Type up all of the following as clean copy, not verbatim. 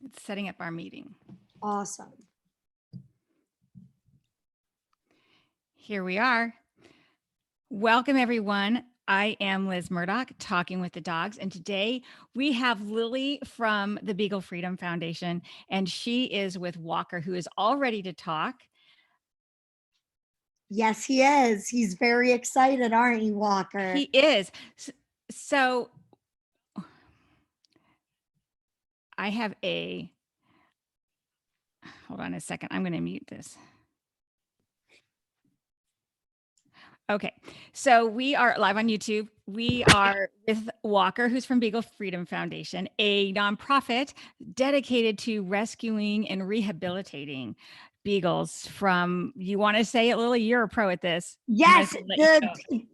It's setting up our meeting. Awesome. Here we are. Welcome, everyone. I am Liz Murdoch, talking with the dogs. And today we have Lily from the Beagle Freedom Foundation, and she is with Walker, who is all ready to talk. Yes, he is. He's very excited, aren't you, Walker? He is. So I have hold on a second. I'm going to mute this. Okay, so we are live on YouTube. We are with Walker, who's from Beagle Freedom Foundation, a nonprofit dedicated to rescuing and rehabilitating beagles from, you want to say it, Lily? You're a pro at this. Yes,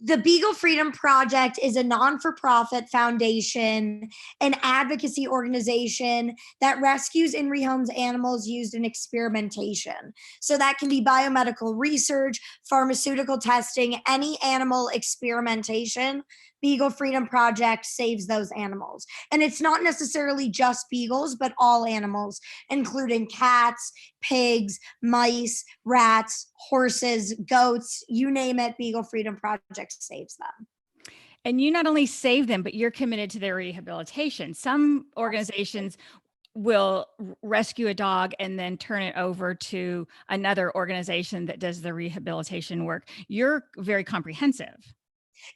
the Beagle Freedom Project is a non-for-profit foundation, an advocacy organization that rescues and rehomes animals used in experimentation. So that can be biomedical research, pharmaceutical testing, any animal experimentation. Beagle Freedom Project saves those animals. And it's not necessarily just beagles, but all animals, including cats, pigs, mice, rats, horses, goats, you name it, Beagle Freedom Project saves them. And you not only save them, but you're committed to their rehabilitation. Some organizations will rescue a dog and then turn it over to another organization that does the rehabilitation work. You're very comprehensive.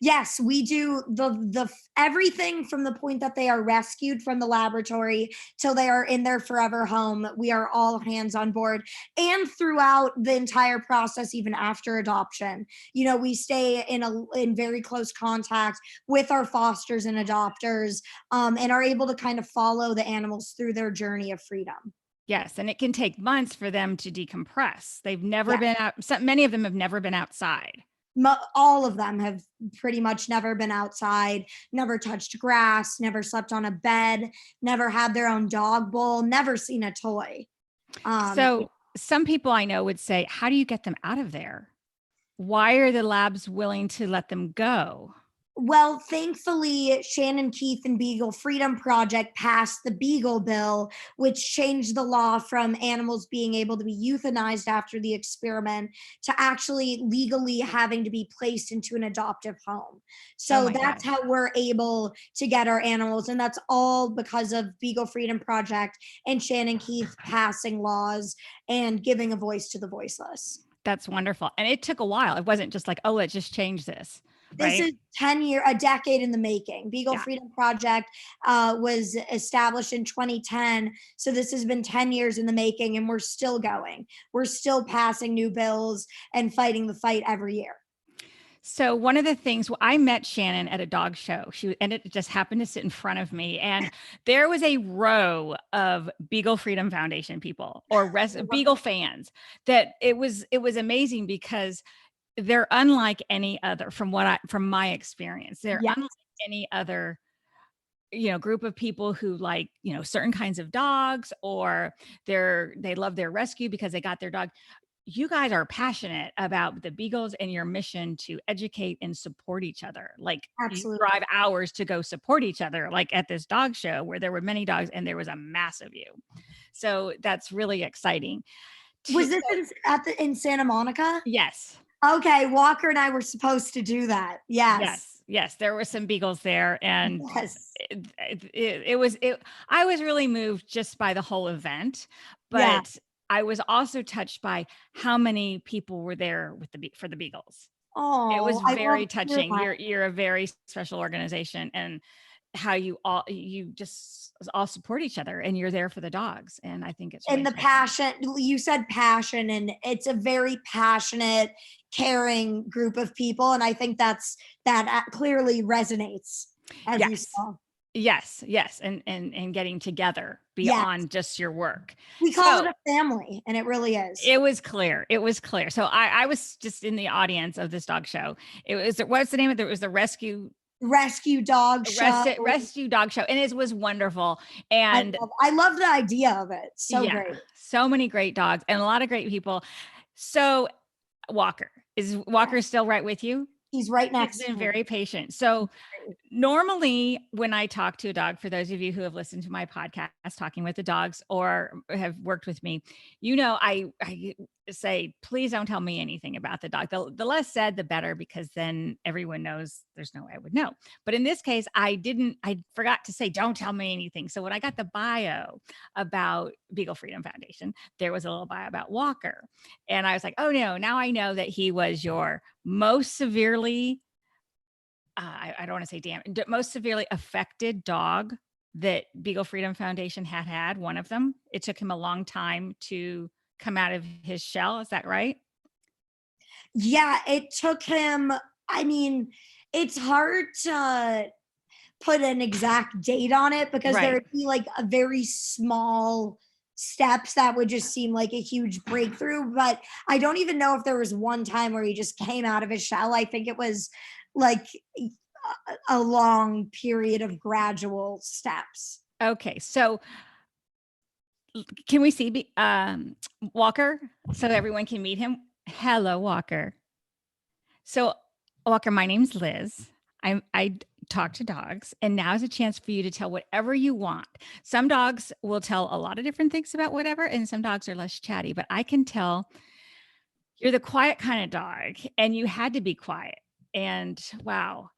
Yes, we do the everything from the point that they are rescued from the laboratory till they are in their forever home. We are all hands on board, and throughout the entire process, even after adoption. You know, we stay in very close contact with our fosters and adopters, and are able to kind of follow the animals through their journey of freedom. Yes, and it can take months for them to decompress. They've never been out. Many of them have never been outside. All of them have pretty much never been outside, never touched grass, never slept on a bed, never had their own dog bowl, never seen a toy. So some people I know would say, how do you get them out of there? Why are the labs willing to let them go? Well, thankfully, Shannon Keith and Beagle Freedom Project passed the Beagle Bill, which changed the law from animals being able to be euthanized after the experiment to actually legally having to be placed into an adoptive home. So that's how we're able to get our animals. And that's all because of Beagle Freedom Project and Shannon Keith passing laws and giving a voice to the voiceless. That's wonderful. And it took a while. It wasn't just like, oh, let's just change this. This is a decade in the making. Beagle Freedom Project was established in 2010. So this has been 10 years in the making, and we're still going. We're still passing new bills and fighting the fight every year. So one of the things, I met Shannon at a dog show. And it just happened to sit in front of me. And there was a row of Beagle Freedom Foundation people or Beagle fans that it was amazing because they're unlike any other from my experience. They're unlike any other, group of people who like, certain kinds of dogs, or they love their rescue because they got their dog. You guys are passionate about the beagles and your mission to educate and support each other. Like, you drive hours to go support each other, like at this dog show where there were many dogs and there was a mass of you. So that's really exciting. Was this in Santa Monica? Yes. Okay, Walker and I were supposed to do that. Yes, there were some beagles there, and I was really moved just by the whole event, but I was also touched by how many people were there for the beagles. Oh, it was very touching. You're a very special organization, and how you just all support each other, and you're there for the dogs. And I think it's really the passion. You said passion, and it's a very passionate, caring group of people, and I think that clearly resonates, as you saw. Yes, and getting together beyond just your work. We call it a family, and it really is. It was clear. So I was just in the audience of this dog show. What's the name of it? It was the Rescue Dog Show. Rescue Dog Show. And it was wonderful. And I love the idea of it. So great. So many great dogs and a lot of great people. So Walker, is Walker still right with you? He's right He's next been to me. very patient. So normally when I talk to a dog, for those of you who have listened to my podcast, Talking with the Dogs, or have worked with me, I say, please don't tell me anything about the dog. The less said, the better, because then everyone knows there's no way I would know. But in this case, I forgot to say, don't tell me anything. So when I got the bio about Beagle Freedom Foundation, there was a little bio about Walker. And I was like, oh no, now I know that he was your most severely I don't want to say most severely affected dog that Beagle Freedom Foundation had one of them. It took him a long time to come out of his shell. Is that right? Yeah, it took him, I mean, it's hard to put an exact date on it because there Right. would be like a very small steps that would just seem like a huge breakthrough. But I don't even know if there was one time where he just came out of his shell. I think it was like a long period of gradual steps. Okay. So can we see Walker so everyone can meet him? Hello, Walker. So, Walker, my name's Liz. I talk to dogs, and now is a chance for you to tell whatever you want. Some dogs will tell a lot of different things about whatever, and some dogs are less chatty, but I can tell you're the quiet kind of dog, and you had to be quiet. And wow,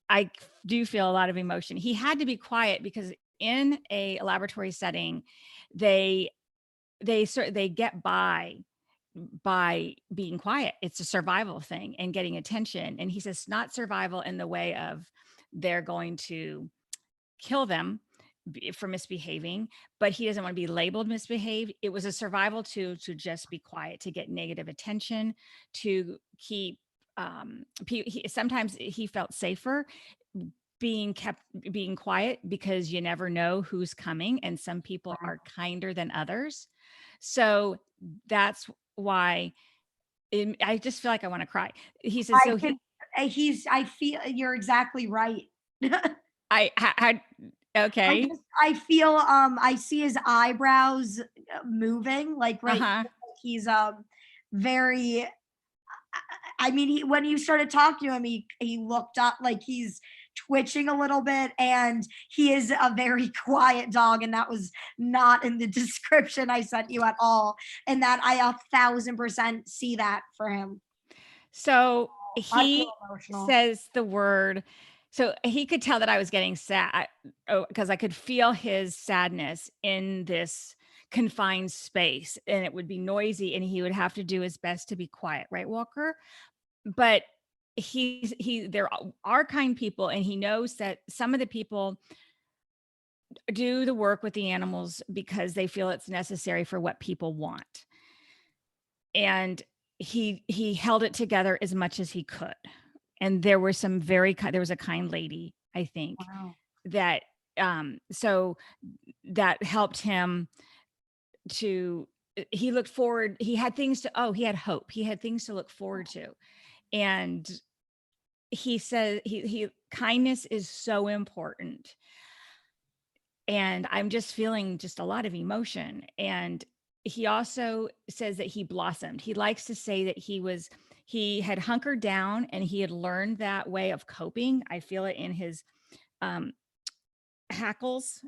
I do feel a lot of emotion. He had to be quiet because in a laboratory setting, they they get by being quiet. It's a survival thing and getting attention. And he says not survival in the way of they're going to kill them for misbehaving, but he doesn't want to be labeled misbehaved. It was a survival to just be quiet, to get negative attention, to keep sometimes he felt safer being quiet because you never know who's coming, and some people are kinder than others. So that's why I just feel like I want to cry. He says, I so can, I feel you're exactly right. I okay. I feel, I see his eyebrows moving, like right, Uh-huh. like he's very. I mean, when you started talking to him, he looked up like he's twitching a little bit, and he is a very quiet dog, and that was not in the description I sent you at all. And that I 1,000% see that for him. So I feel he emotional. says the word. So he could tell that I was getting sad because I could feel his sadness in this confined space, and it would be noisy and he would have to do his best to be quiet, right, Walker? But there are kind people, and he knows that some of the people do the work with the animals because they feel it's necessary for what people want. And he held it together as much as he could. And there were some there was a kind lady, I think, Wow. that so that helped him to he looked forward, he had things to he had hope, he had things to look forward to. And he said he kindness is so important. And I'm just feeling just a lot of emotion. And he also says that he blossomed. He likes to say that he had hunkered down and he had learned that way of coping. I feel it in his um hackles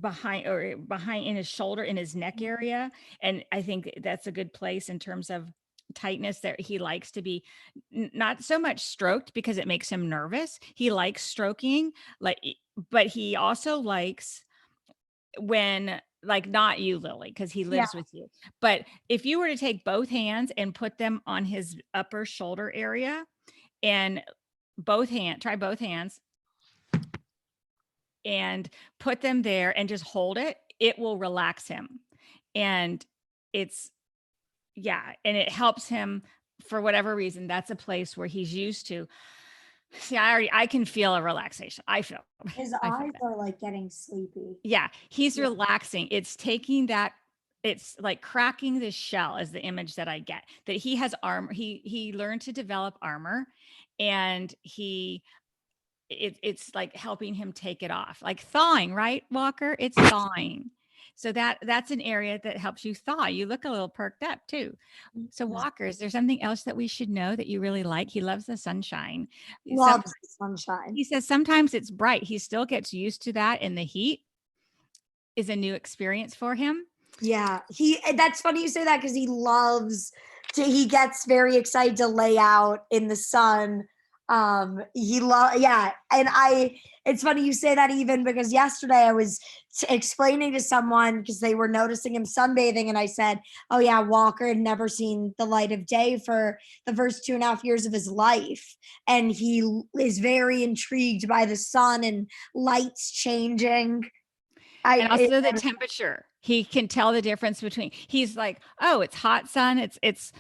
behind in his shoulder, in his neck area. And I think that's a good place in terms of tightness, that he likes to be not so much stroked because it makes him nervous. He likes stroking, like, but he also likes when, like, not you, Lily, because he Yeah. lives with you. But if you were to take both hands and put them on his upper shoulder area, and try both hands and put them there and just hold it, it will relax him. And it's, yeah, and it helps him for whatever reason. That's a place where he's used to. See, I can feel a relaxation. His I feel eyes that. are like getting sleepy. Yeah, he's Yeah. relaxing. It's taking that, it's like cracking the shell is the image that I get. That he has armor. He learned to develop armor, and it's like helping him take it off. Like thawing, right, Walker? It's thawing. So that's an area that helps you thaw. You look a little perked up too. So Walker, is there something else that we should know that you really like? He loves the sunshine. Some Loves the sunshine. he says sometimes it's bright. He still gets used to that, and the heat is a new experience for him. Yeah, that's funny you say that because he gets very excited to lay out in the sun. Yeah, and it's funny you say that even because yesterday I was explaining to someone because they were noticing him sunbathing, and I said, "Oh yeah, Walker had never seen the light of day for the first 2.5 years of his life, and is very intrigued by the sun and lights changing." And also the temperature. He can tell the difference between, he's like, oh, it's hot sun, it's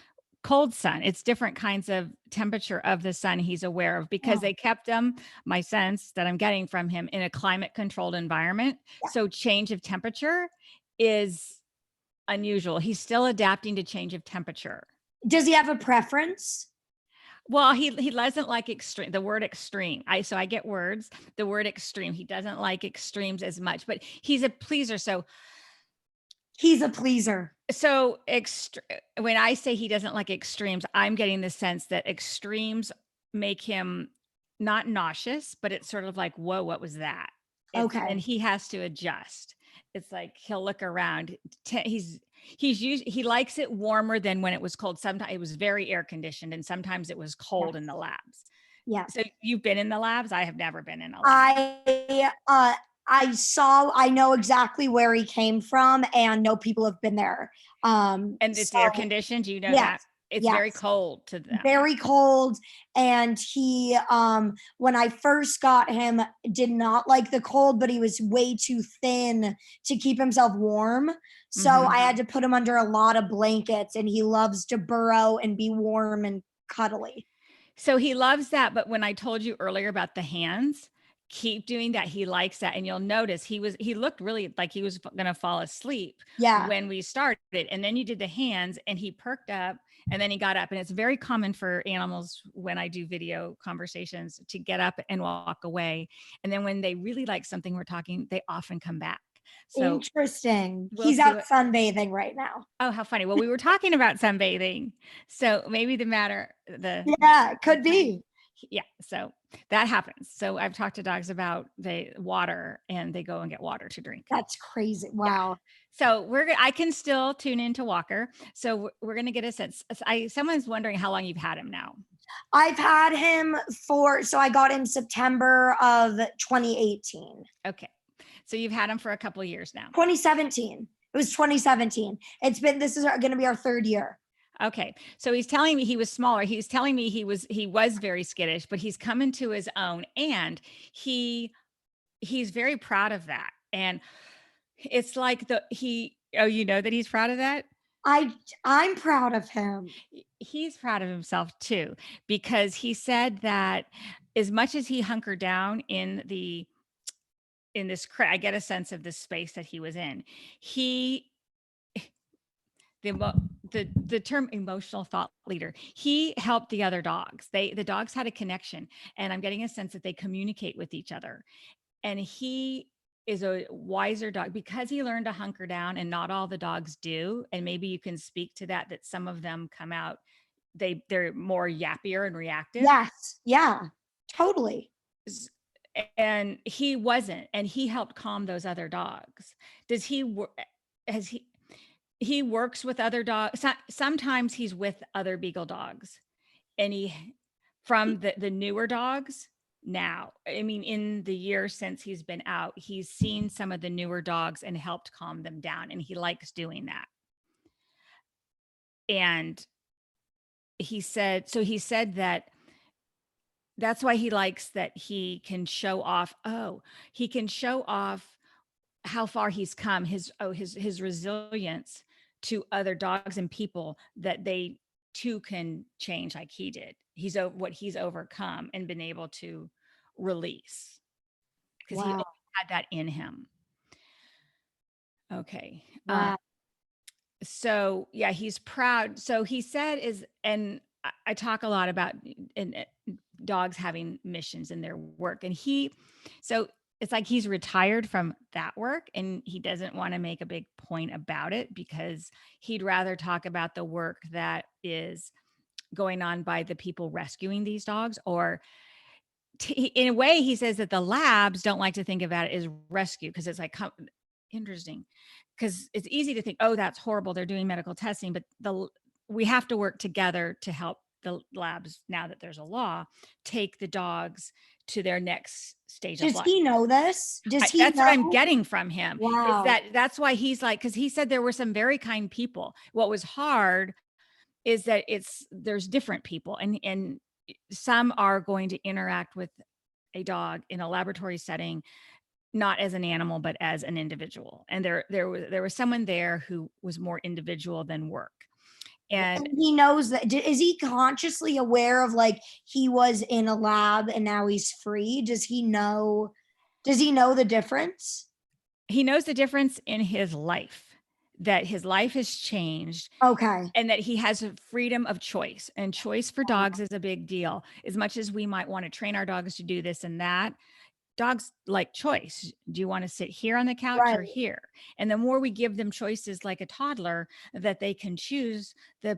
cold sun. It's different kinds of temperature of the sun he's aware of because they kept him, my sense that I'm getting from him, in a climate controlled environment. Yeah. So change of temperature is unusual. He's still adapting to change of temperature. Does he have a preference? Well, he doesn't like extreme, the word extreme. I get words, the word extreme. He doesn't like extremes as much, but he's a pleaser. He's a pleaser. So when I say he doesn't like extremes, I'm getting the sense that extremes make him not nauseous, but it's sort of like, whoa, what was that? And Okay. he has to adjust. It's like he'll look around. He likes it warmer than when it was cold. Sometimes it was very air conditioned, and sometimes it was cold Yes. in the labs. Yes. So you've been in the labs? I have never been in a lab. I know exactly where he came from and know people have been there. And it's So air conditioned. You know yes, that it's very yes. cold to them. Very cold. And he when I first got him, did not like the cold, but he was way too thin to keep himself warm. So Mhm. I had to put him under a lot of blankets, and he loves to burrow and be warm and cuddly. So he loves that, but when I told you earlier about the hands, keep doing that. He likes that. And you'll notice he looked really like he was going to fall asleep Yeah. when we started. And then you did the hands and he perked up and then he got up. And it's very common for animals when I do video conversations to get up and walk away. And then when they really like something we're talking, they often come back. So Interesting. we'll He's see out what. sunbathing right now. Oh, how funny. Well, we were talking about sunbathing. So maybe Yeah, the could time. be. Yeah, so that happens. So I've talked to dogs about the water and they go and get water to drink. That's crazy. Yeah. Wow. So I can still tune into Walker. So we're going to get a sense. Someone's wondering how long you've had him now. I've had him so I got him September of 2018. Okay. So you've had him for a couple of years now. 2017. It was 2017. This is going to be our third year. Okay. So he's telling me he was smaller. He's telling me he was very skittish, but he's come into his own and he's very proud of that. And it's like you know that he's proud of that? I'm proud of him. He's proud of himself too, because he said that as much as he hunkered down I get a sense of the space that he was in. He the term emotional thought leader, he helped the other dogs. The dogs had a connection, and I'm getting a sense that they communicate with each other. And he is a wiser dog because he learned to hunker down, and not all the dogs do. And maybe you can speak to that some of them come out, they're more yappier and reactive. Yes. Yeah. Totally. And he wasn't, and he helped calm those other dogs. Does has he works with other dogs? Sometimes he's with other beagle dogs, and from the newer dogs. Now, I mean, in the year since he's been out, he's seen some of the newer dogs and helped calm them down, and he likes doing that. And he said that that's why he likes that he can show off. Oh, he can show off how far he's come, his resilience to other dogs and people, that they too can change like he did. What he's overcome and been able to release, because he Wow. always had that in him. Okay. Wow. So yeah, he's proud. So he said and I talk a lot about dogs having missions in their work, and so it's like he's retired from that work and he doesn't want to make a big point about it because he'd rather talk about the work that is going on by the people rescuing these dogs. Or in a way, he says that the labs don't like to think about it as rescue because it's like interesting, because it's easy to think, oh, that's horrible, they're doing medical testing, but we have to work together to help the labs, now that there's a law, take the dogs to their next stage of Does life. he know this? Does he That's what I'm know? getting from him, is Wow. that's why he's like, because he said there were some very kind people. What was hard is that there's different people, and some are going to interact with a dog in a laboratory setting, not as an animal, but as an individual. And there was someone there who was more individual than work. And And he knows that. Is he consciously aware of like he was in a lab and now he's free? Does he know? Does he know the difference? he knows the difference in his life, that his life has changed, Okay. and that he has a freedom of choice. And choice for dogs is a big deal. As much as we might want to train our dogs to do this and that, dogs like choice. Do you want to sit here on the couch Right. or here? And the more we give them choices like a toddler that they can choose, the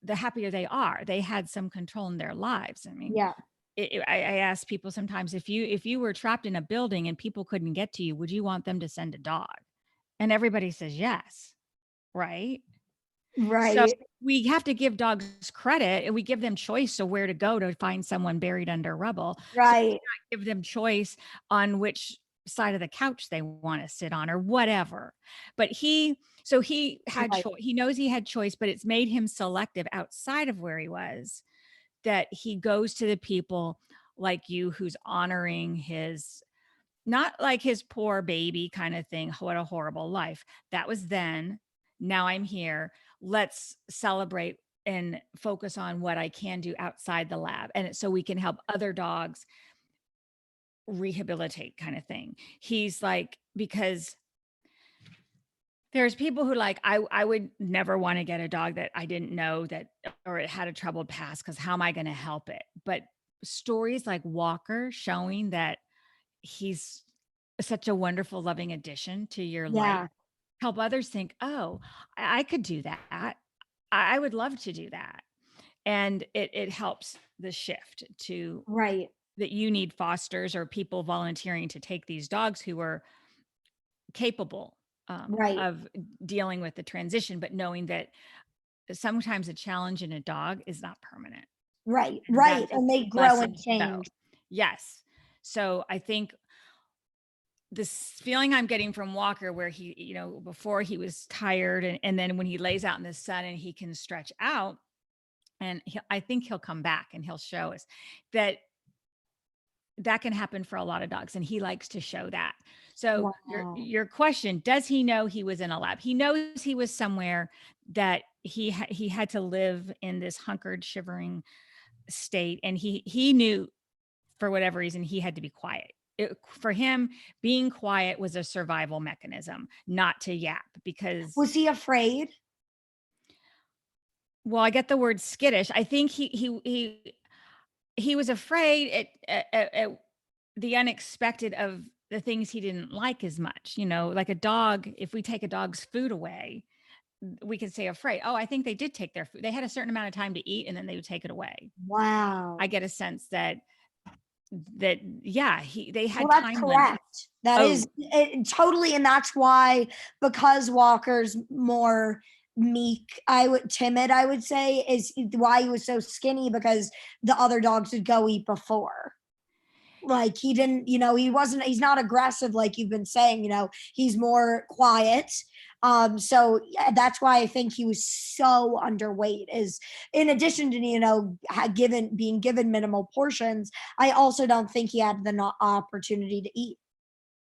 happier they are. They had some control in their lives. I mean, Yeah. I ask people sometimes, if you were trapped in a building and people couldn't get to you, would you want them to send a dog? And everybody says yes, right? So Right. we have to give dogs credit, and we give them choice of where to go to find someone buried under rubble. So Right. give them choice on which side of the couch they want to sit on or whatever. But he had Right. choice. He knows he had choice, but it's made him selective outside of where he was, that he goes to the people like you who's honoring his, not like his poor baby kind of thing. What a horrible life. That was then. Now I'm here. Let's celebrate and focus on what I can do outside the lab. And so we can help other dogs rehabilitate, kind of thing. He's like, because there's people who like, I would never want to get a dog that I didn't know that, or it had a troubled past, because how am I going to help it? But stories like Walker showing that he's such a wonderful, loving addition to your life, Yeah. help others think, oh, I could do that. I would love to do that. And it helps the shift to Right. that you need fosters or people volunteering to take these dogs who are capable Right. of dealing with the transition, but knowing that sometimes a challenge in a dog is not permanent. Right. And Right. that's a And they grow lesson and to know. change. Yes. So I think this feeling I'm getting from Walker, where he, before he was tired, and then when he lays out in the sun and he can stretch out, and I think he'll come back and he'll show us that that can happen for a lot of dogs, and he likes to show that. So Wow. your question, does he know he was in a lab? He knows he was somewhere that he had to live in this hunkered, shivering state, and he knew for whatever reason he had to be quiet. For him, being quiet was a survival mechanism, not to yap, because, Was he afraid? well, I get the word skittish. I think he was afraid at the unexpected of the things he didn't like as much. Like a dog, if we take a dog's food away, we can say afraid. Oh, I think they did take their food. They had a certain amount of time to eat and then they would take it away. I Wow. get a sense that yeah, they Well, had that's time limits. correct. That Oh, is totally, and that's why, because Walker's more meek, timid, I would say, is why he was so skinny, because the other dogs would go eat before. Like he didn't, he's not aggressive like you've been saying, he's more quiet. So yeah, that's why I think he was so underweight, is in addition to, being given minimal portions, I also don't think he had the opportunity to eat.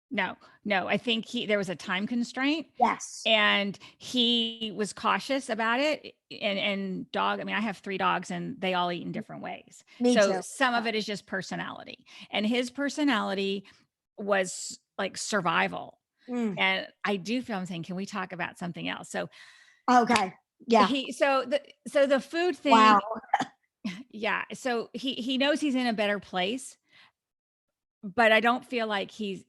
no, no, I think there was a time constraint, Yes. and he was cautious about it. And I mean, I have 3 dogs and they all eat in different ways. Me So too. some of it is just personality. And his personality was like survival. Mm. And I do feel, I'm saying, can we talk about something else? So Okay. Yeah. the food thing, Wow. yeah. So he knows he's in a better place, but I don't feel like he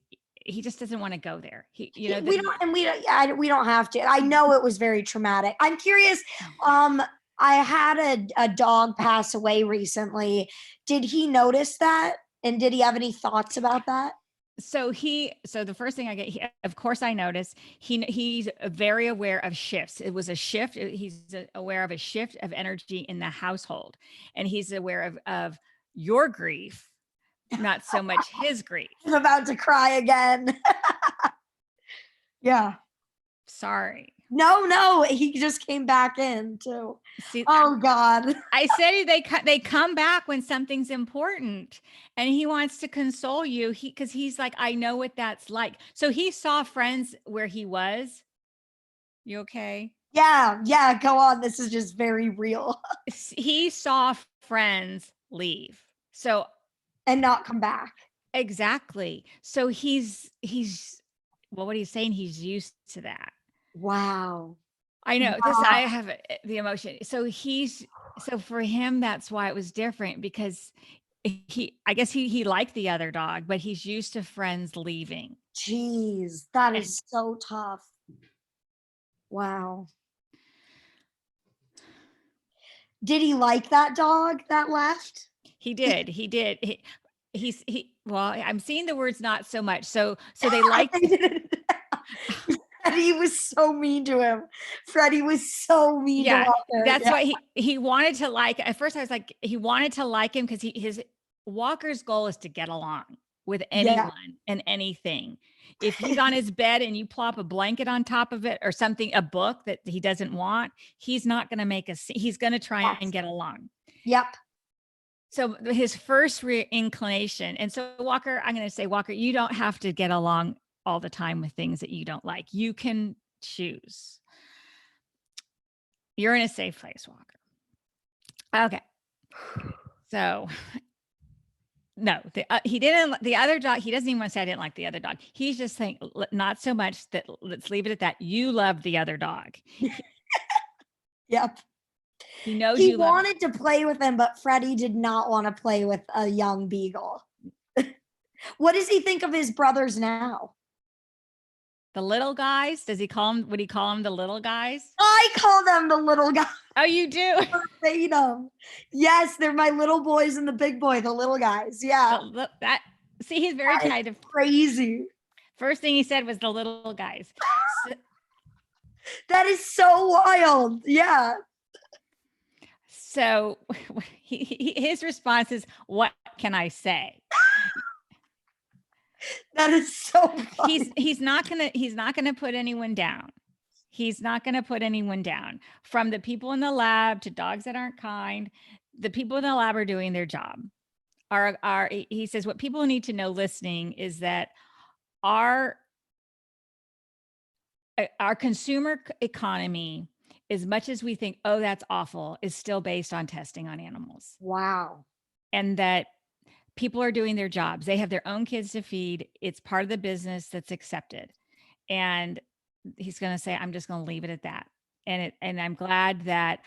just doesn't want to go there. We don't, and we don't have to. I know it was very traumatic. I'm curious. Um, I had a dog pass away recently. Did he notice that? And did he have any thoughts about that? So the first thing I get, of course I notice he's very aware of shifts. It was a shift. He's aware of a shift of energy in the household, and he's aware of your grief, not so much his grief. I'm about to cry again. Yeah. Sorry. No, he just came back in too. See, Oh God. I said they come back when something's important, and he wants to console you. Because he's like, I know what that's like. So he saw friends where he was. You okay? Yeah, go on. This is just very real. He saw friends leave. So And not come back. exactly. So he's well, what he's saying, he's used to that. Wow. I know this. Wow. I have the emotion. So for him, that's why it was different, because I guess he liked the other dog, but he's used to friends leaving. Jeez, that And is so tough. Wow. Did he like that dog that left? he did. Well, I'm seeing the words not so much. So they liked. Freddie was so mean to him. Freddie was so mean to Yeah, Walker. that's Yeah. why he wanted to like. At first, I was like, he wanted to like him because his Walker's goal is to get along with Yeah. anyone and anything. If he's on his bed and you plop a blanket on top of it or something, a book that he doesn't want, he's not going to make a scene. He's going to try and get along. Yep. So his first inclination, and so Walker, I'm going to say, Walker, you don't have to get along all the time with things that you don't like. You can choose. You're in a safe place, Walker. Okay. So no, he didn't. The other dog, he doesn't even want to say I didn't like the other dog. He's just saying not so much that. Let's leave it at that. You loved the other dog. Yep. He knows He you love. wanted to play with him, but Freddie did not want to play with a young beagle. What does he think of his brothers now? The little guys. Does he call them? Would he call them the little guys? I call them the little guys. Oh, you do? Verbatim. Yes, they're my little boys and the big boy, the little guys. Yeah. See, he's very kind of crazy. First thing he said was the little guys. That is so wild. Yeah. So his response is, "What can I say?" That is so funny. He's not gonna put anyone down. He's not going to put anyone down, from the people in the lab to dogs that aren't kind. The people in the lab are doing their job. He says, what people need to know listening is that our consumer economy, as much as we think, oh, that's awful, is still based on testing on animals. Wow. And that people are doing their jobs. They have their own kids to feed. It's part of the business that's accepted. And he's going to say, I'm just going to leave it at that. And I'm glad that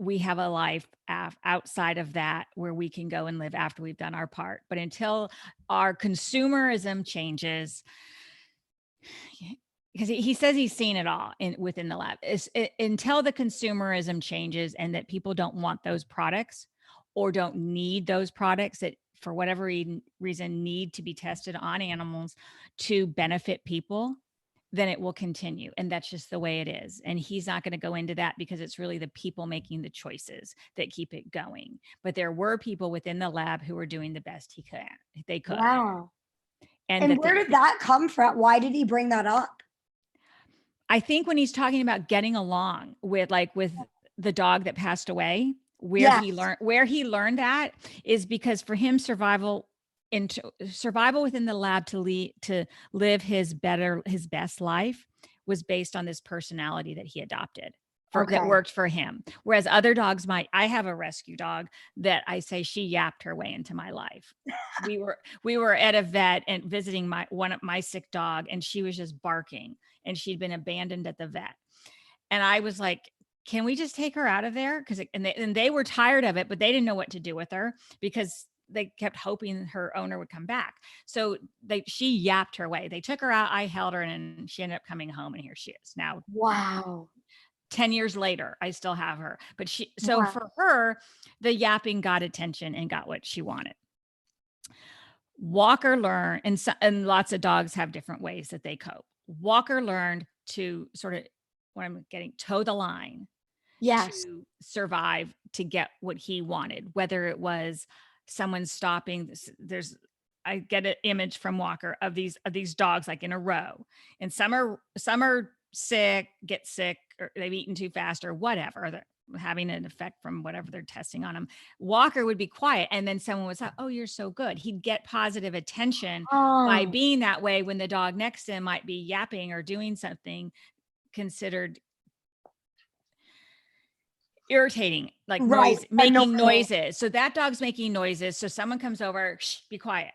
we have a life outside of that where we can go and live after we've done our part. But until our consumerism changes, because he says he's seen it all within the lab, until the consumerism changes and that people don't want those products or don't need those products that for whatever reason need to be tested on animals to benefit people, then it will continue. And that's just the way it is. And he's not going to go into that because it's really the people making the choices that keep it going. But there were people within the lab who were doing the best they could. Wow. And where did that come from? Why did he bring that up? I think when he's talking about getting along with the dog that passed away, where he learned that is because for him, survival within the lab to live his best life was based on this personality that he adopted that worked for him. Whereas other dogs I have a rescue dog that I say she yapped her way into my life. we were at a vet and visiting my sick dog, and she was just barking, and she'd been abandoned at the vet. And I was like, can we just take her out of there? And they were tired of it, but they didn't know what to do with her because they kept hoping her owner would come back. So she yapped her way. They took her out. I held her, and she ended up coming home, and here she is now. Wow. 10 years later, I still have her. But so Wow. for her, the yapping got attention and got what she wanted. Walker learned, and lots of dogs have different ways that they cope. Walker learned to sort of, what I'm getting, toe the line. Yes. To survive, to get what he wanted, whether it was someone stopping. I get an image from Walker of these dogs like in a row, and some are sick, get sick, or they've eaten too fast or whatever. They're having an effect from whatever they're testing on them. Walker would be quiet, and then someone was like, "Oh, you're so good." He'd get positive attention by being that way when the dog next to him might be yapping or doing something considered irritating, like noise, making noises. So that dog's making noises. So someone comes over, shh, be quiet.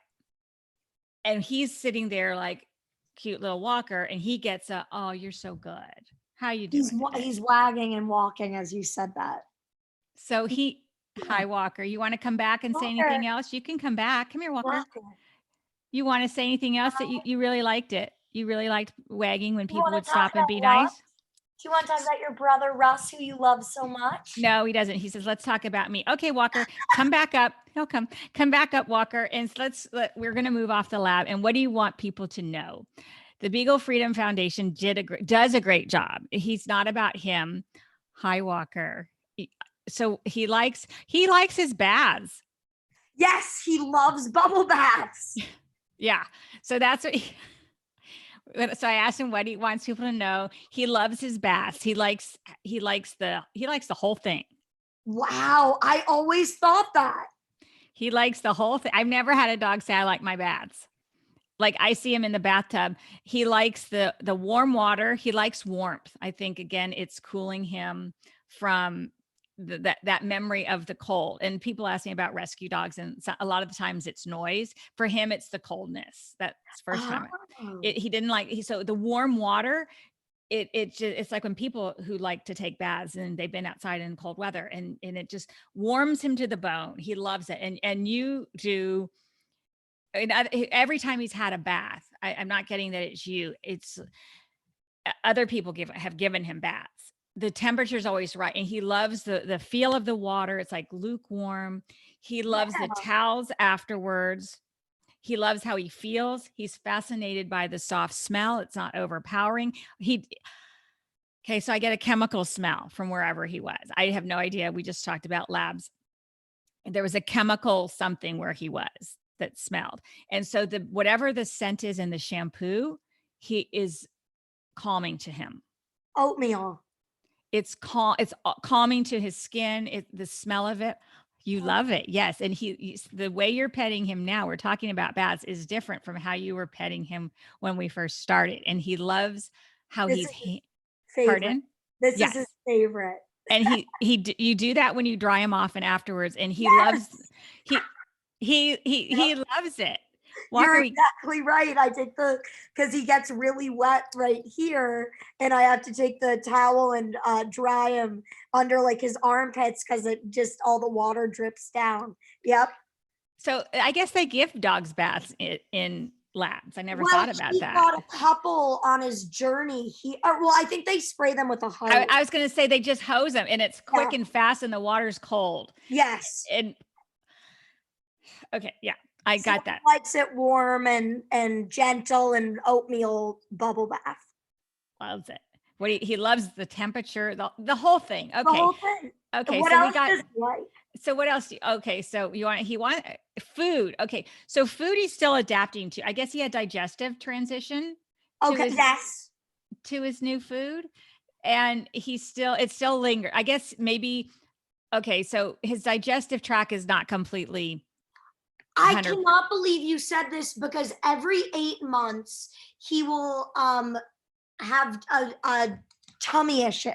And he's sitting there like cute little Walker, and he gets oh, you're so good. How you doing? He's wagging and walking as you said that. So hi Walker, you want to come back and say anything else? You can come back. Come here, Walker. You want to say anything else that you really liked it? You really liked wagging when people would stop and be nice? Do you want to talk about your brother, Russ, who you love so much? No, he doesn't. He says, let's talk about me. Okay, Walker, come back up. He'll come back up, Walker. And we're going to move off the lab. And what do you want people to know? The Beagle Freedom Foundation does a great job. He's not about him. Hi, Walker. So he likes his baths. Yes, he loves bubble baths. Yeah. So that's what so I asked him what he wants people to know. He loves his baths. He likes the whole thing. Wow. I always thought that. He likes the whole thing. I've never had a dog say, I like my baths. Like I see him in the bathtub. He likes the warm water. He likes warmth. I think, again, it's cooling him from that memory of the cold. And people ask me about rescue dogs, and a lot of the times it's noise. For him, it's the coldness. That's first time. He didn't like, so the warm water, it's like when people who like to take baths and they've been outside in cold weather, and it just warms him to the bone. He loves it. And you do. And every time he's had a bath, I'm not getting that it's you. It's other people have given him baths. The temperature is always right. And he loves the feel of the water. It's like lukewarm. He loves the towels afterwards. He loves how he feels. He's fascinated by the soft smell. It's not overpowering. Okay, so I get a chemical smell from wherever he was. I have no idea. We just talked about labs. There was a chemical something where he was that smelled. And so whatever the scent is in the shampoo, he is calming to him. Oatmeal. It's calming to his skin. The smell of it. You love it. Yes. And the way you're petting him now, we're talking about baths, is different from how you were petting him when we first started. And he loves how This he's pardon? This yes. is his favorite. And you do that when you dry him off and afterwards. And he loves, he loves it. Walker, you're exactly right. I take because he gets really wet right here, and I have to take the towel and dry him under like his armpits because it just all the water drips down. Yep. So I guess they give dogs baths in labs. I never thought about that. He got a couple on his journey. I think they spray them with a hose. I was going to say they just hose them, and it's quick and fast, and the water's cold. Yes. And okay, yeah. I got that. He likes it warm and gentle, and oatmeal bubble bath. Loves it. He loves the temperature, the whole thing. Okay. The whole thing. Okay. What so else we got. does he like? So what else? Okay. So he want food. Okay. So food he's still adapting to. I guess he had digestive transition. Yes. To his new food, and it still lingers. I guess maybe. Okay. So his digestive tract is not completely. I cannot believe you said this, because every 8 months he will have a tummy issue.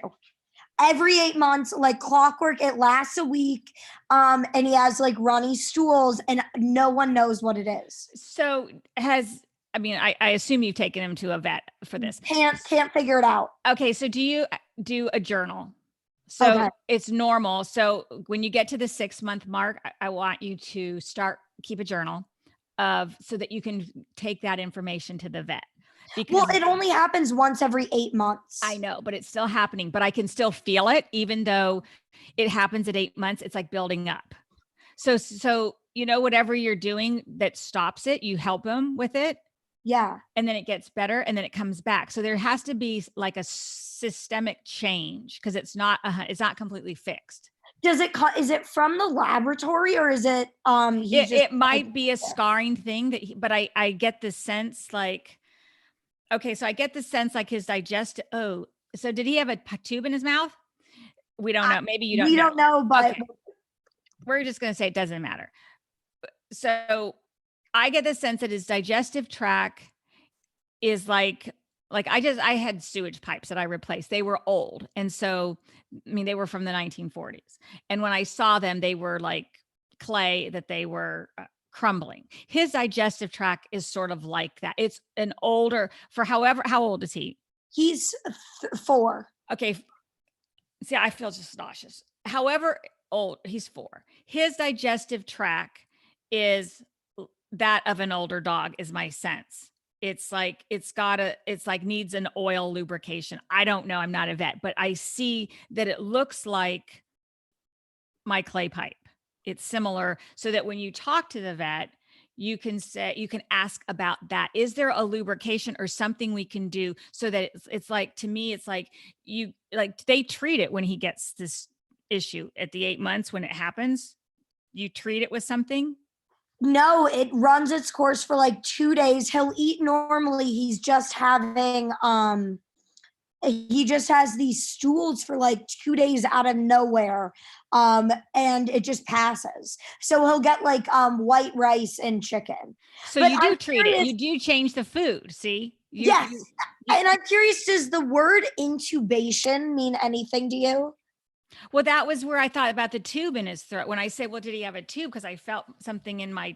Every 8 months, like clockwork, it lasts a week, and he has like runny stools, and no one knows what it is. So I assume you've taken him to a vet for this. Can't figure it out. Okay, so do you do a journal? So it's normal. So when you get to the 6-month mark, I want you to start keep a journal of, so that you can take that information to the vet. Well, Because it only happens once every 8 months. I know, but it's still happening, but I can still feel it, even though it happens at 8 months. It's like building up. So, whatever you're doing that stops it, you help them with it, Yeah. and then it gets better, and then it comes back. So there has to be like a systemic change, because it's not completely fixed. Is it from the laboratory, or is it he just It might be a scarring thing but I get the sense like, okay, so I get the sense like his so did he have a tube in his mouth? We don't know. Maybe you don't we know. don't know, but Okay. We're just going to say it doesn't matter. So I get the sense that his digestive tract is like I had sewage pipes that I replaced. They were old. And so, I mean, they were from the 1940s. And when I saw them, they were like clay that they were crumbling. His digestive tract is sort of like that. It's an older, how old is he? he's 4. Okay. See, I feel just nauseous. However old, he's 4. His digestive tract is that of an older dog, is my sense. It's like needs an oil lubrication. I don't know. I'm not a vet, but I see that it looks like my clay pipe. It's similar, so that when you talk to the vet, you can ask about that. Is there a lubrication or something we can do so that it's like, to me, it's like they treat it when he gets this issue at the 8 months when it happens. You treat it with something. No, it runs its course for like 2 days. He'll eat normally. He just has these stools for like 2 days out of nowhere. And it just passes. So he'll get like white rice and chicken. So But you I'm do treat it. curious, You do change the food. See? yes. And I'm curious, does the word intubation mean anything to you? Well, that was where I thought about the tube in his throat. When I say, well, did he have a tube? Because I felt something in my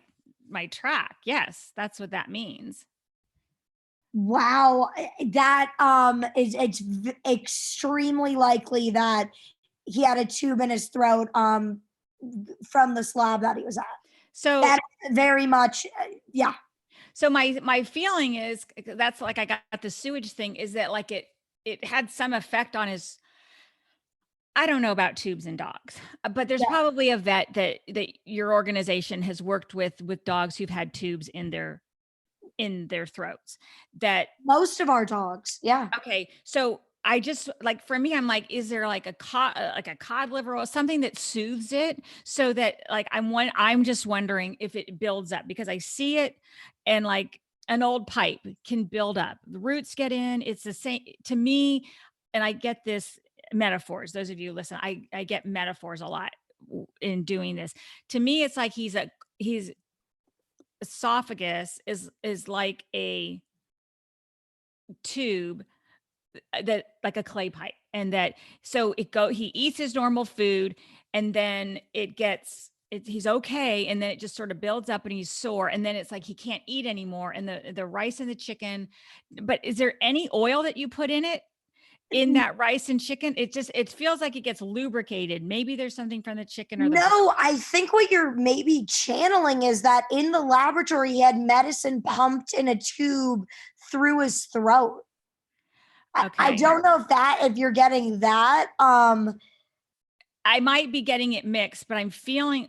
track. Yes, that's what that means. Wow, that it's extremely likely that he had a tube in his throat from the slab that he was at. So That very much, yeah. so my feeling is that's like I got the sewage thing, is that like it had some effect on his. I don't know about tubes in dogs, but there's Yeah. probably a vet that your organization has worked with dogs who've had tubes in their throats. That Most of our dogs, yeah. Okay, so I just like, for me, I'm like, is there like a cod liver or something that soothes it, so that like I'm just wondering if it builds up, because I see it, and like an old pipe can build up. The roots get in. It's the same to me, and I get this metaphors. Those of you who listen, I get metaphors a lot in doing this. To me, it's like his esophagus is like a tube, that like a clay pipe, and that so he eats his normal food, and then he's okay, and then it just sort of builds up and he's sore, and then it's like he can't eat anymore, and the rice and the chicken. But is there any oil that you put in it, in that rice and chicken? It feels like it gets lubricated. Maybe there's something from the chicken or the No, I think what you're maybe channeling is that in the laboratory he had medicine pumped in a tube through his throat. I Okay. don't know if you're getting that. I might be getting it mixed, but I'm feeling,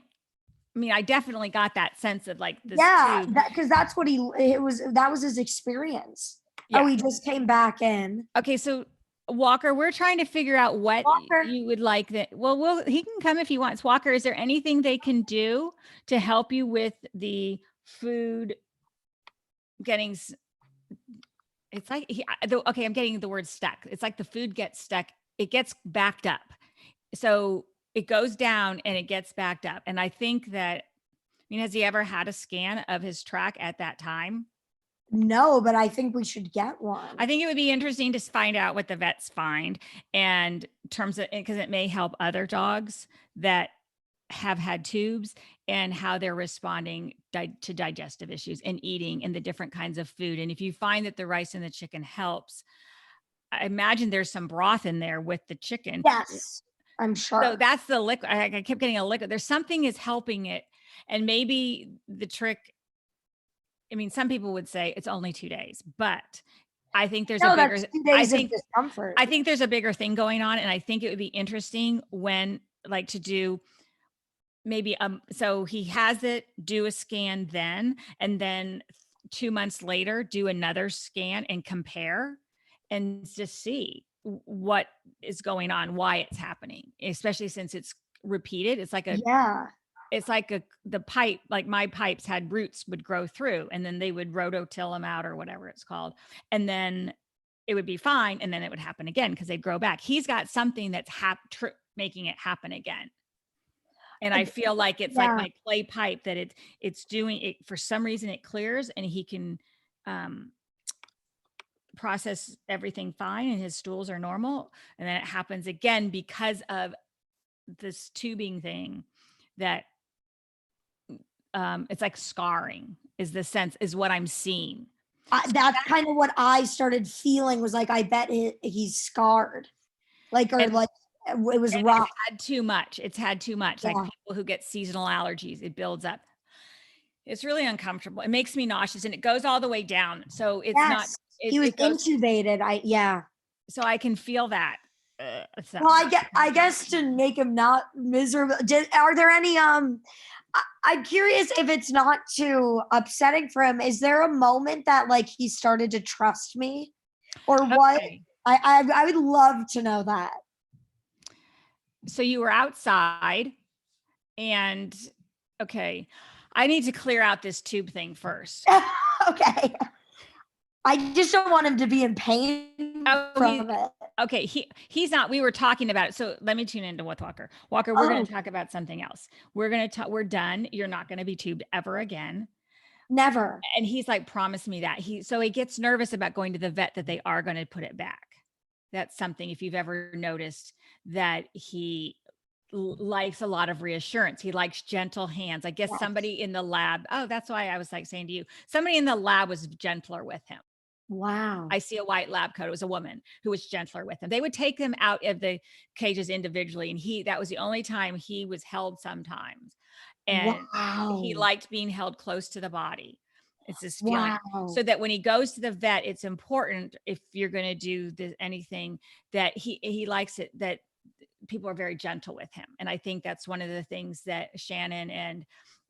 I mean, I definitely got that sense of like this Yeah, tube. because that was his experience. Yeah. Oh, he just came back in. Okay, so Walker, we're trying to figure out what Walker. you would like that. Well, he can come if he wants. Walker, is there anything they can do to help you with the food getting it's like okay, I'm getting the word stuck. It's like the food gets stuck. It gets backed up. So it goes down and it gets backed up. And I think that, I mean, has he ever had a scan of his track at that time? No, but I think we should get one. I think it would be interesting to find out what the vets find, and in terms of, because it may help other dogs that have had tubes, and how they're responding to digestive issues and eating and the different kinds of food. And if you find that the rice and the chicken helps, I imagine there's some broth in there with the chicken. Yes, I'm sure. So that's the liquid. I kept getting a liquid. There's something is helping it. And maybe the trick, I mean, some people would say it's only 2 days, but I think there's a No, bigger, that's 2 days of discomfort. I think there's a bigger thing going on. And I think it would be interesting when, like, to do maybe, so he has it, do a scan then, and then 2 months later, do another scan and compare and just see what is going on, why it's happening, especially since it's repeated. Yeah. It's like the pipe, like my pipes had roots would grow through, and then they would rototill them out or whatever it's called. And then it would be fine. And then it would happen again because they'd grow back. He's got something that's making it happen again. And I feel like it's like Yeah. my clay pipe that it's doing it for some reason. It clears and he can process everything fine and his stools are normal. And then it happens again because of this tubing thing that it's like scarring is what I'm seeing. That's kind of what I started feeling, was like, I bet he's scarred. Like, or And- like it was and rough. It's had too much. Yeah. Like people who get seasonal allergies, it builds up. It's really uncomfortable. It makes me nauseous and it goes all the way down. So it's not, Yes. He was it goes, intubated. Yeah. so I can feel that. So. Well, I guess to make him not miserable. Are there any I'm curious if it's not too upsetting for him. Is there a moment that like he started to trust me, or what? Okay. I would love to know that. So you were outside and okay, I need to clear out this tube thing first. Okay. I just don't want him to be in pain from it. Okay, he's not. We were talking about it. So let me tune into with Walker. Walker, we're going to talk about something else. We're going to talk. We're done. You're not going to be tubed ever again. Never. And he's like, promise me that. So he gets nervous about going to the vet that they are going to put it back. That's something, if you've ever noticed, that he likes a lot of reassurance. He likes gentle hands. I guess somebody in the lab. Oh, that's why I was like saying to you, somebody in the lab was gentler with him. Wow. I see a white lab coat. It was a woman who was gentler with him. They would take them out of the cages individually. And that was the only time he was held sometimes. And he liked being held close to the body. It's this feeling. So that when he goes to the vet, it's important, if you're going to do anything, that he likes it, that people are very gentle with him. And I think that's one of the things that Shannon and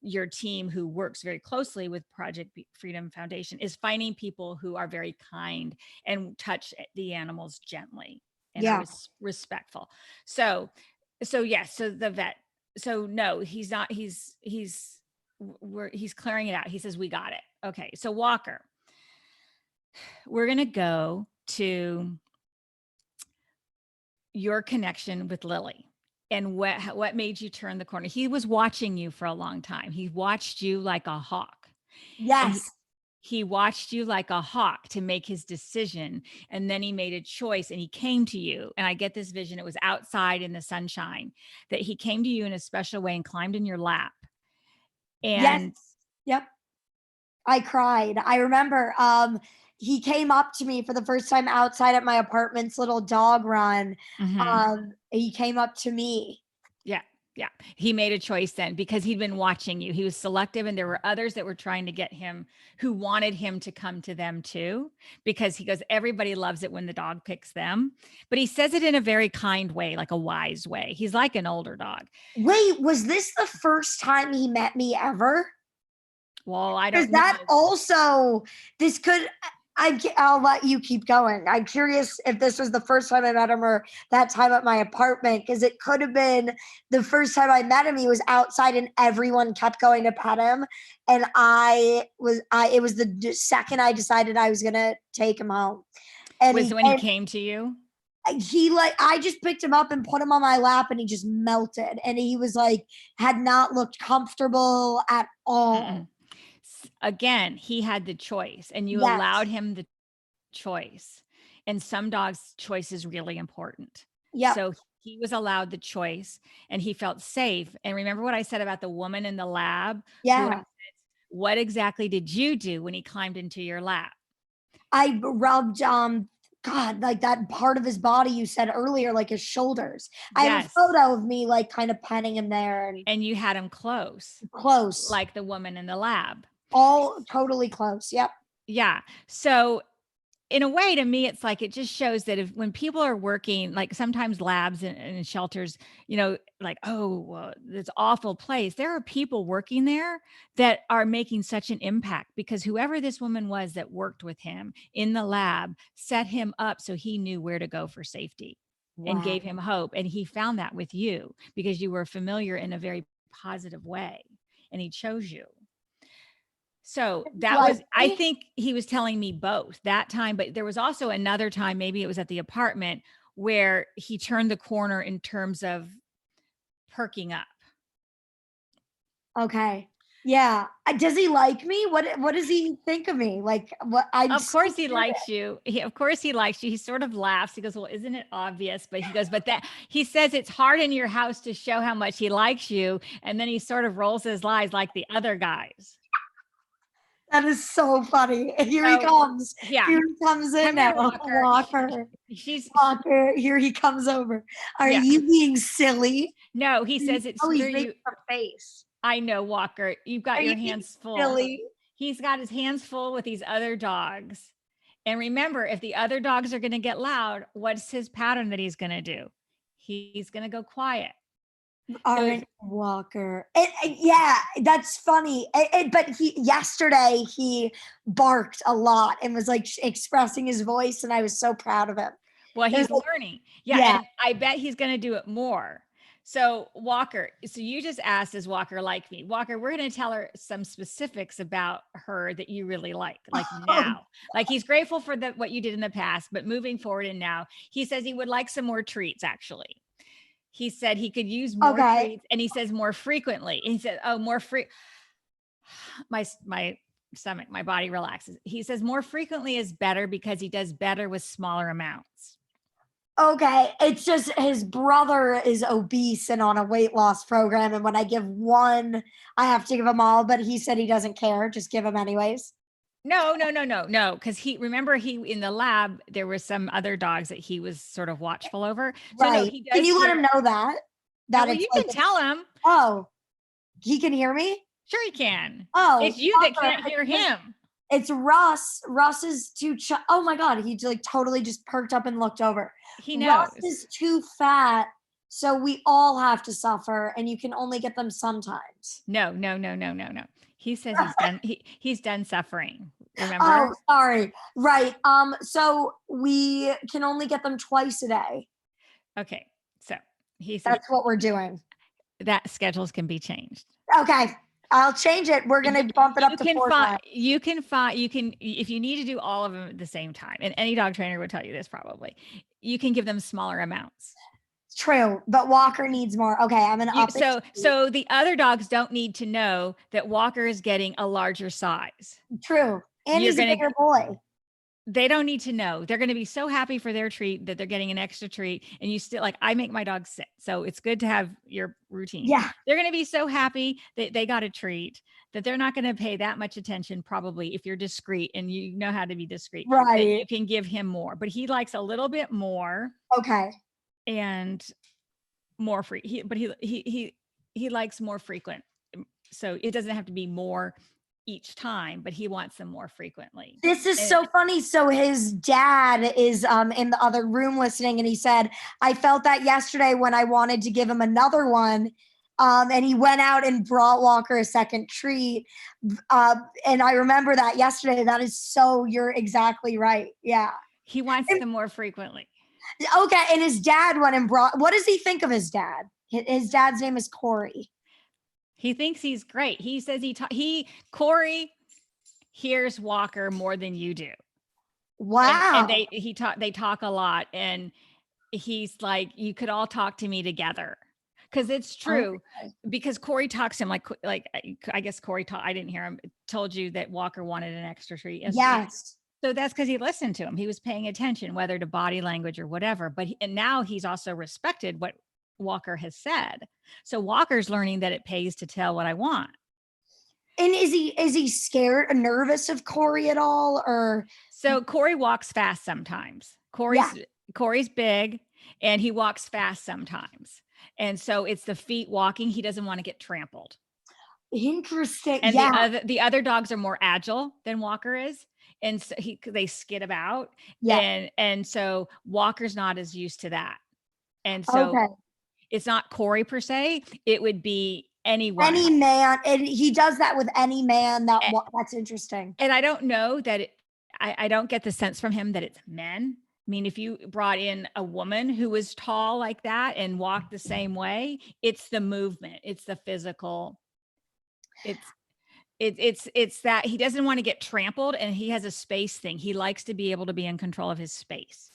your team, who works very closely with Project Freedom Foundation, is finding people who are very kind and touch the animals gently and are respectful. So yes, so the vet, so no, he's not, he's clearing it out. He says, we got it. Okay. So Walker, we're going to go to your connection with Lily. And what made you turn the corner? He was watching you for a long time. He watched you like a hawk. Yes. He watched you like a hawk to make his decision. And then he made a choice and he came to you. And I get this vision. It was outside in the sunshine, that he came to you in a special way and climbed in your lap. And yep. I cried. I remember he came up to me for the first time outside at my apartment's little dog run. He came up to me. Yeah. He made a choice then because he'd been watching you. He was selective, and there were others that were trying to get him, who wanted him to come to them too, because he goes, everybody loves it when the dog picks them. But he says it in a very kind way, like a wise way. He's like an older dog. Wait, was this the first time he met me ever? Well, I don't know. That also, this could, I'll let you keep going. I'm curious if this was the first time I met him or that time at my apartment, because it could have been the first time I met him. He was outside and everyone kept going to pet him. And it was the second I decided I was going to take him home. And when he came to you? I just picked him up and put him on my lap and he just melted. And he was like, had not looked comfortable at all. Mm-mm. Again, he had the choice and you allowed him the choice. And some dogs' choice is really important. Yeah. So he was allowed the choice and he felt safe. And remember what I said about the woman in the lab? Yeah. What exactly did you do when he climbed into your lap? I rubbed God, like that part of his body you said earlier, like his shoulders. I have a Yes. photo of me like kind of petting him there and And you had him close, close. like the woman in the lab. All totally close. Yep. Yeah. So in a way, to me, it's like it just shows that if when people are working, like sometimes labs and shelters, like, oh, well, this awful place, there are people working there that are making such an impact because whoever this woman was that worked with him in the lab set him up so he knew where to go for safety and Wow. gave him hope. And he found that with you because you were familiar in a very positive way and he chose you. So that Like was, I think he was telling me both that time, but there was also another time, maybe it was at the apartment, where he turned the corner in terms of perking up. okay. Yeah. Does he like me? What does he think of me? Like what I'm Of so course he curious. likes you. Of course he likes you. He sort of laughs. He goes, "Well, isn't it obvious?" But he goes, "But that," he says, "it's hard in your house to show how much he likes you." And then he sort of rolls his eyes like the other guys. That is so funny. Here he So comes. yeah, Here he comes in come here, now. Walker. Walker. She's Walker. Here he comes over. Are yeah. you being silly? No, he says it's Oh, he's through making you. a face. I know, Walker. You've Are got you your being hands full. silly? He's got his hands full with these other dogs. And remember, if the other dogs are going to get loud, what's his pattern that he's going to do? He's going to go quiet. So Aren't Walker? Yeah, that's funny. But yesterday he barked a lot and was like expressing his voice, and I was so proud of him. well, It was he's like, learning. Yeah, yeah. and I bet he's going to do it more. So Walker, so you just asked, does Walker like me? Walker, we're going to tell her some specifics about her that you really like Oh, now. Like he's grateful for what you did in the past, but moving forward and now, he says he would like some more treats actually. He said he could use more okay. treats and he says more frequently. He said, "Oh, more free." My stomach, my body relaxes. He says more frequently is better because he does better with smaller amounts. Okay, it's just his brother is obese and on a weight loss program, and when I give one, I have to give him all. But he said he doesn't care; just give him anyways. No. Because he in the lab there were some other dogs that he was sort of watchful over. So no, Right? he Can does you let care. him know that Oh, that well, it's you like can tell him. oh, he can hear me. Sure, he can. Oh, It's you that Walker, can't hear him. it's Russ. Russ is too. Oh my god, he like totally just perked up and looked over. He Russ knows. is too fat, so we all have to suffer, and you can only get them sometimes. No. He says he's done suffering. Remember? Oh, sorry. Right. So we can only get them twice a day. Okay. So he said That's what we're doing. that schedules can be changed. Okay. I'll change it. We're gonna bump it up to 4 times. You can if you need to do all of them at the same time, and any dog trainer would tell you this probably. You can give them smaller amounts. True, but Walker needs more. Okay, I'm gonna You up it. so the other dogs don't need to know that Walker is getting a larger size. True. And You're he's a gonna bigger boy. They don't need to know. They're going to be so happy for their treat that they're getting an extra treat. And you still like, I make my dogs sit. So it's good to have your routine. Yeah. They're going to be so happy that they got a treat that they're not going to pay that much attention, probably if you're discreet and you know how to be discreet, that Right. you can give him more. But he likes a little bit more Okay. and more free. He likes more frequent. So it doesn't have to be more each time, but he wants them more frequently. This is And so funny. So his dad is in the other room listening, and he said, I felt that yesterday when I wanted to give him another one. And he went out and brought Walker a second treat. And I remember that yesterday. That is so, you're exactly right. Yeah. he wants And- them more frequently. okay. And his dad went and brought, what does he think of his dad? His dad's name is Corey. He thinks he's great. He says Corey hears Walker more than you do. Wow. And they talk a lot and he's like, you could all talk to me together. Cause it's true Okay. because Corey talks to him like, I guess I didn't hear him, told you that Walker wanted an extra treat. Yes. So that's because he listened to him. He was paying attention, whether to body language or whatever. And now he's also respected what Walker has said. So Walker's learning that it pays to tell what I want. And is he scared or nervous of Corey at all? Or So Corey walks fast sometimes. yeah, Corey's big and he walks fast sometimes. And so it's the feet walking. He doesn't want to get trampled. interesting. And Yeah. the other dogs are more agile than Walker is. And so they skid about. Yeah. And so Walker's not as used to that. And so Okay. it's not Corey per se. It would be anyone. Any man, and he does that with any man. That's interesting. And I don't know that I don't get the sense from him that it's men. I mean, if you brought in a woman who was tall like that and walked the same way, it's the movement, it's the physical. It's it's that he doesn't want to get trampled and he has a space thing. He likes to be able to be in control of his space.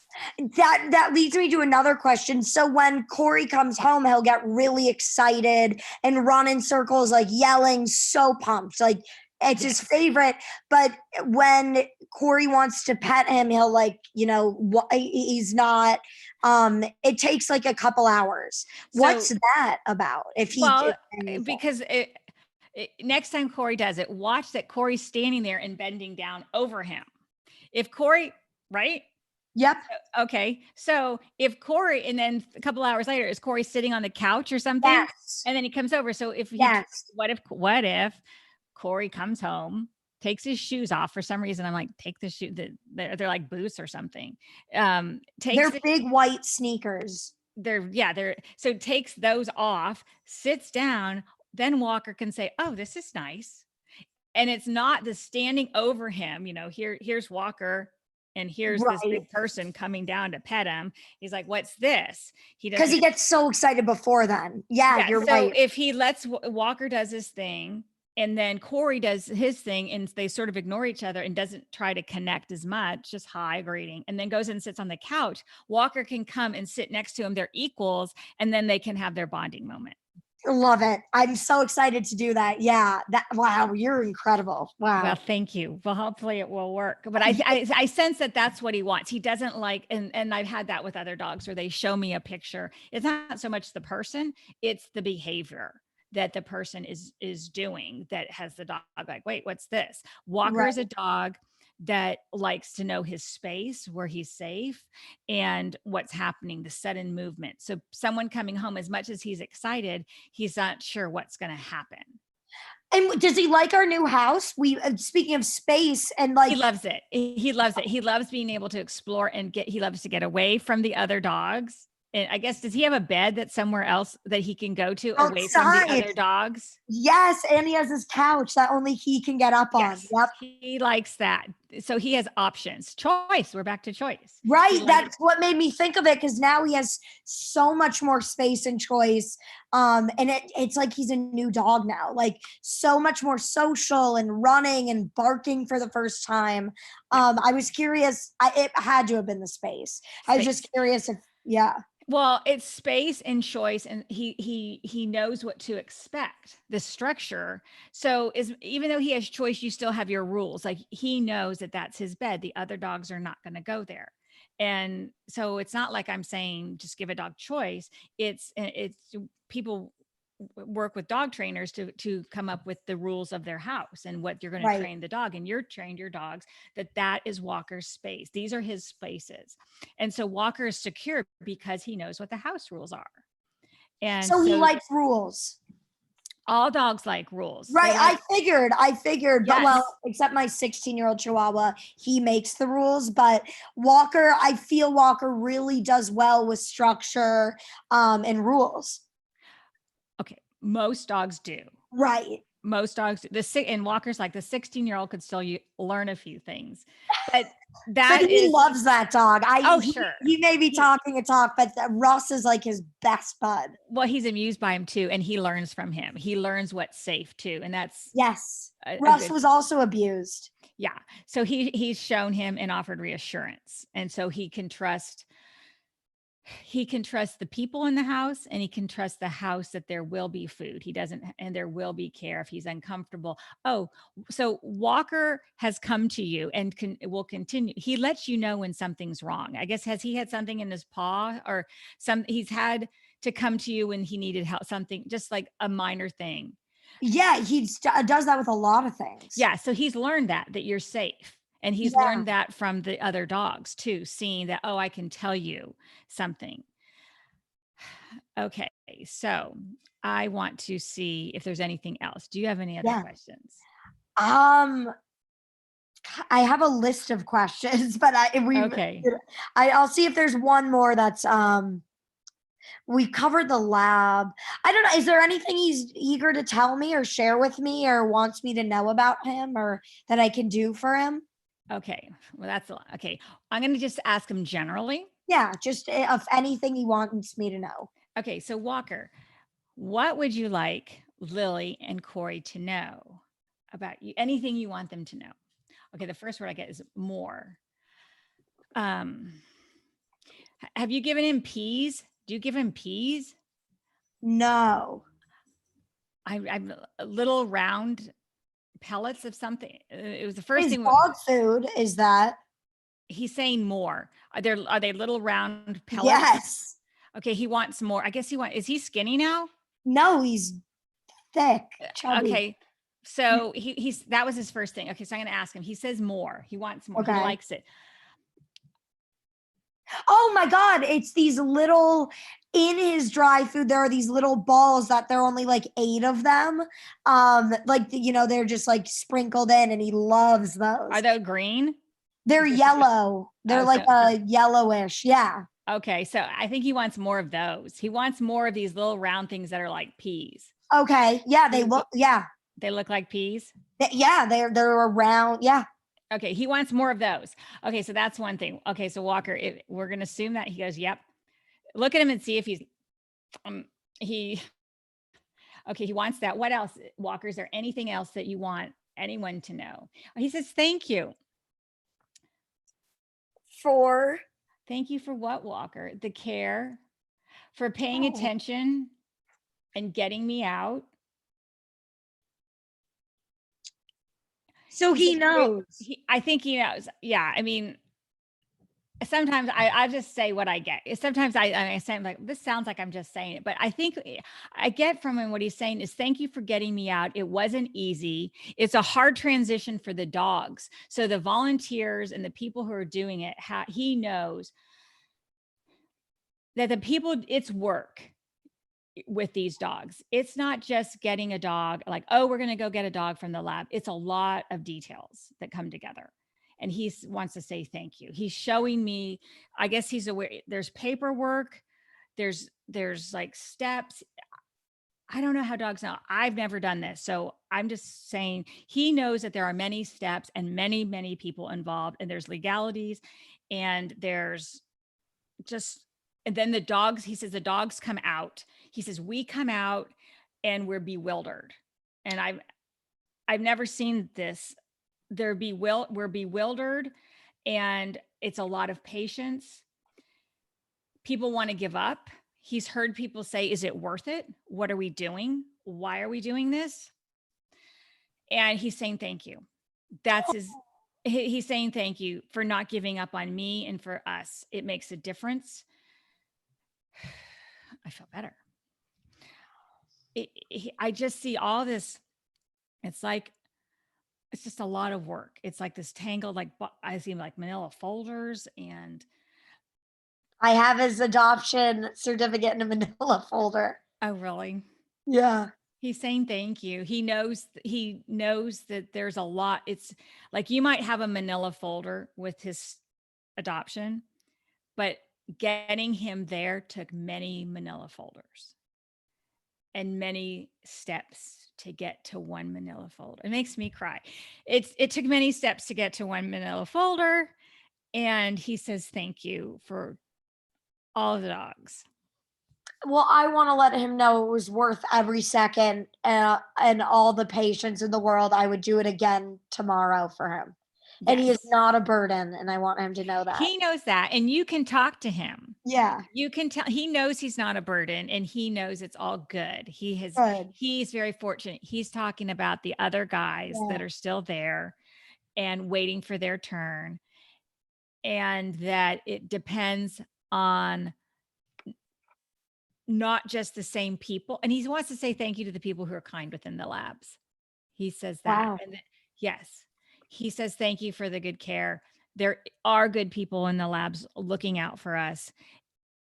That leads me to another question. So when Corey comes home, he'll get really excited and run in circles, like yelling, so pumped, like it's his favorite. But when Corey wants to pet him, he'll he's not. It takes like a couple hours. What's that about? Because next time Corey does it, watch that Corey's standing there and bending down over him. If Corey, right? Yep. Okay. So if Corey, and then a couple hours later, is Corey sitting on the couch or something? Yes. And then he comes over. So what if Corey comes home, takes his shoes off for some reason? I'm like, take the shoe. They're like boots or something. They're big white sneakers. So takes those off, sits down. Then Walker can say, "Oh, this is nice," and it's not the standing over him. Here's Walker. And here's this big person coming down to pet him. He's like, "What's this?" Because he gets so excited before then. Yeah, you're right. So if he lets Walker does his thing, and then Corey does his thing, and they sort of ignore each other and doesn't try to connect as much, just hi, greeting, and then goes and sits on the couch, Walker can come and sit next to him. They're equals, and then they can have their bonding moment. Love it. I'm so excited to do that. Yeah. Wow, you're incredible. Wow. Well, thank you. Well, hopefully it will work. But I sense that that's what he wants. He doesn't like, and I've had that with other dogs where they show me a picture. It's not so much the person, it's the behavior that the person is doing that has the dog like, wait, what's this? Walker is a dog that likes to know his space, where he's safe and what's happening, the sudden movement. So someone coming home, as much as he's excited, he's not sure what's going to happen. And does he like our new house? Speaking of space, and like he loves it. He loves it. He loves being able to explore and he loves to get away from the other dogs. And I guess, does he have a bed that's somewhere else that he can go to away from the other dogs? Yes, and he has his couch that only he can get up on. Yep. He likes that. So he has options. Choice. We're back to choice. Right. That's what made me think of it, because now he has so much more space and choice. And it's like he's a new dog now, like so much more social and running and barking for the first time. I was curious. It had to have been the space. I was just curious if, Well, it's space and choice, and he knows what to expect, the structure. So even though he has choice, you still have your rules. Like, he knows that that's his bed. The other dogs are not going to go there. And so it's not like I'm saying just give a dog choice. It's people work with dog trainers to come up with the rules of their house and what you're going to train the dog. And you're trained your dogs that is Walker's space. These are his spaces. And so Walker is secure because he knows what the house rules are. And so he likes rules. All dogs like rules. Right. I figured, but well, except my 16-year-old Chihuahua, he makes the rules. But Walker, I feel Walker really does well with structure and rules. Okay. Most dogs do. Right. Most dogs, and Walker's like the 16-year-old could still learn a few things, but he loves that dog. Sure. He may be talking a talk, but Russ is like his best bud. Well, he's amused by him too, and he learns from him. He learns what's safe too, and that's Russ was also abused. Yeah, so he's shown him and offered reassurance, and so he can trust the people in the house, and he can trust the house that there will be food. And there will be care if he's uncomfortable. Oh, so Walker has come to you and will continue. He lets you know when something's wrong. I guess, has he had something in his paw or he's had to come to you when he needed help, something just like a minor thing. Yeah, he does that with a lot of things. Yeah, so he's learned that you're safe. And he's Yeah. learned that from the other dogs too, seeing that, oh, I can tell you something. Okay, so I want to see if there's anything else. Do you have any other Yeah. questions? Um, I have a list of questions, but Okay. I'll see if there's one more that's we covered the lab. I don't know. Is there anything he's eager to tell me or share with me or wants me to know about him or that I can do for him? Okay. Well, that's a lot. Okay. I'm going to just ask him generally. Yeah, just if anything he wants me to know. Okay. So, Walker, what would you like Lily and Corey to know about you? Anything you want them to know? Okay. The first word I get is more. Um, have you given him peas? Do you give him peas? No. I'm little round pellets of something. It was the first His thing dog food is that. he's saying more. Are they little round pellets? Yes. Okay, he wants more. I guess is he skinny now? No, he's thick, chubby. Okay. So he's that was his first thing. Okay, so I'm gonna ask him. He says more. He wants more. He Okay. likes it. Oh my God. It's these little, in his dry food, there are these little balls that there are only like 8 of them. They're just like sprinkled in and he loves Are those. they green? They're yellow. They're Oh, like so a yellowish. Yeah. okay. So I think he wants more of those. He wants more of these little round things that are like peas. Okay. Yeah. They They look, yeah. they look like peas. Yeah. They're around. Yeah. Okay, he wants more of those. Okay, so that's one thing. Okay, so Walker, we're gonna assume that he goes, "Yep." Look at him and see if um he okay, he wants that. What else, Walker? Is there anything else that you want anyone to know? He says, "Thank you." For, Thank you for what, Walker? The care, for paying oh, attention and getting me out. so He he says, knows. I think he knows. Yeah, I mean, sometimes I just say what I get. Sometimes I say like this sounds like I'm just saying it, but I think I get from him what he's saying is thank you for getting me out. It wasn't easy. It's a hard transition for the dogs. So the volunteers and the people who are doing it, he knows that the people it's work with these dogs. It's not just getting a dog like, oh, we're going to go get a dog from the lab. It's a lot of details that come together. And he wants to say thank you. He's showing me, I guess he's aware there's paperwork, there's like steps. I don't know how dogs know. I've never done this. So I'm just saying he knows that there are many steps and many, many people involved, and there's legalities and there's just and then the dogs, he says the dogs come out. He says we come out and we're bewildered. And I've never seen this. We're bewildered and it's a lot of patience. People want to give up. He's heard people say, is it worth it? What are we doing? Why are we doing this? And he's saying thank you. That's his he's saying thank you for not giving up on me and for us. It makes a difference. I feel better. I just see all this. It's like, it's just a lot of work. It's like this tangled, like I see like manila folders and, I have his adoption certificate in a manila folder. oh, really? Yeah. He's saying thank you. He knows that there's a lot. It's like you might have a manila folder with his adoption, but getting him there took many manila folders and many steps to get to one manila folder. It makes me cry. It took many steps to get to one manila folder. And he says, thank you for all of the dogs. Well, I want to let him know it was worth every second and all the patience in the world. I would do it again tomorrow for him. And he is Yes. not a burden. And I want him to know that. He knows that. And you can talk to him. Yeah. You can tell he knows he's not a burden and he knows it's all good. Good. He's very fortunate. He's talking about the other guys Yeah. that are still there and waiting for their turn, and that it depends on not just the same people. And he wants to say thank you to the people who are kind within the labs. He says that. Wow. And yes, he says thank you for the good care. There are good people in the labs looking out for us.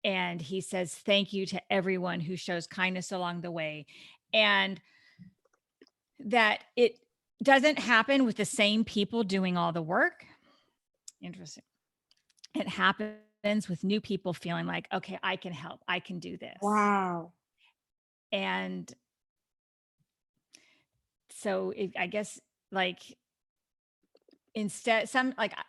And he says thank you to everyone who shows kindness along the way. And that it doesn't happen with the same people doing all the work. Interesting. It happens with new people feeling like, okay, I can help. I can do this. Wow. And so I guess like instead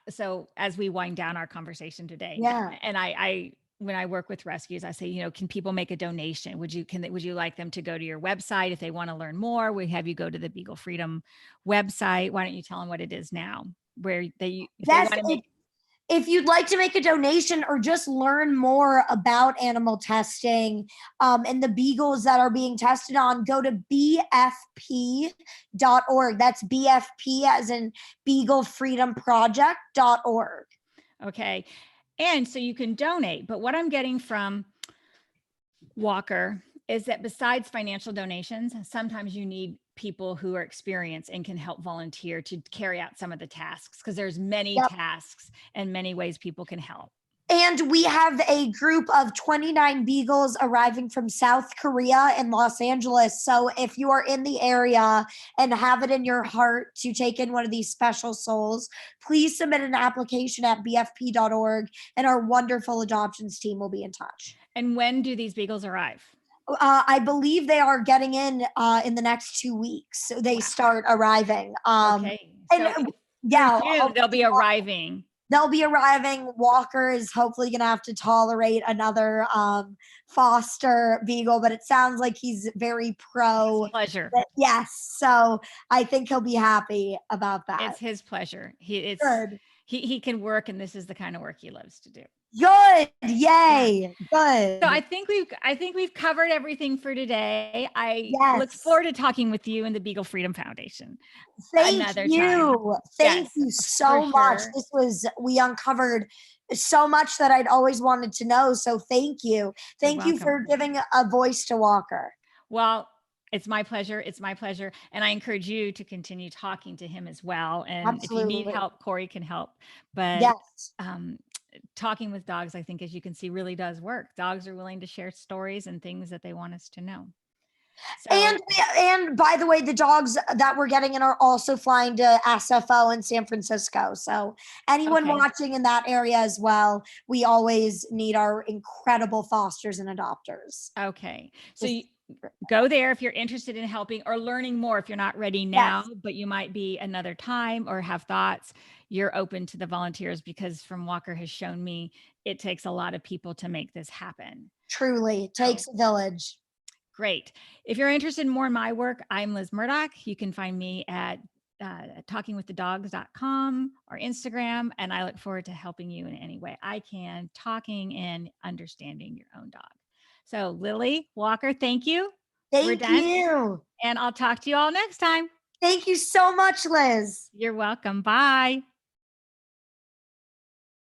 so as we wind down our conversation today, Yeah. and I when I work with rescues, I say, you know, can people make a donation? Would you like them to go to your website if they want to learn more? We have you go to the Beagle Freedom website. Why don't you tell them what it is now? Where if they Yes. want to make If you'd like to make a donation or just learn more about animal testing and the beagles that are being tested on, go to bfp.org. That's BFP as in Beagle Freedom Project.org. Okay. And so you can donate. But what I'm getting from Walker is that besides financial donations, sometimes you need people who are experienced and can help volunteer to carry out some of the tasks, because there's many Yep. tasks and many ways people can help. And we have a group of 29 beagles arriving from South Korea and Los Angeles. So if you are in the area and have it in your heart to take in one of these special souls, please submit an application at bfp.org and our wonderful adoptions team will be in touch. And when do these beagles arrive? I believe they are getting in the next 2 weeks. So they start arriving. Okay. So yeah, June, they'll be arriving. They'll be arriving. Walker is hopefully going to have to tolerate another foster beagle, but it sounds like he's very pro. Pleasure. Yes. So I think he'll be happy about that. It's his pleasure. Good. He can work, and this is the kind of work he loves to do. Good. Yay. Yeah. Good. So I think we've covered everything for today. I look Yes. forward to talking with you and the Beagle Freedom Foundation. Thank another you. time. Thank Yes, you so much. sure. We uncovered so much that I'd always wanted to know. So thank you. Thank you for welcome. giving a voice to Walker. Well, it's my pleasure. It's my pleasure. And I encourage you to continue talking to him as well. And if you need Absolutely. help, Corey can help. But Yes. talking with dogs, I think, as you can see, really does work. Dogs are willing to share stories and things that they want us to know. So, And by the way, the dogs that we're getting in are also flying to SFO in San Francisco. So anyone Okay. watching in that area as well, we always need our incredible fosters and adopters. Okay. So go there if you're interested in helping or learning more. If you're not ready now, Yes. but you might be another time or have thoughts, you're open to the volunteers, because from Walker has shown me it takes a lot of people to make this happen. Truly, it takes a village. Great. If you're interested in more in my work, I'm Liz Murdoch. You can find me at talkingwiththedogs.com or Instagram. And I look forward to helping you in any way I can, talking and understanding your own dog. So Lily, Walker, thank you. We're Thank done. you. And I'll talk to you all next time. Thank you so much, Liz. You're welcome. Bye.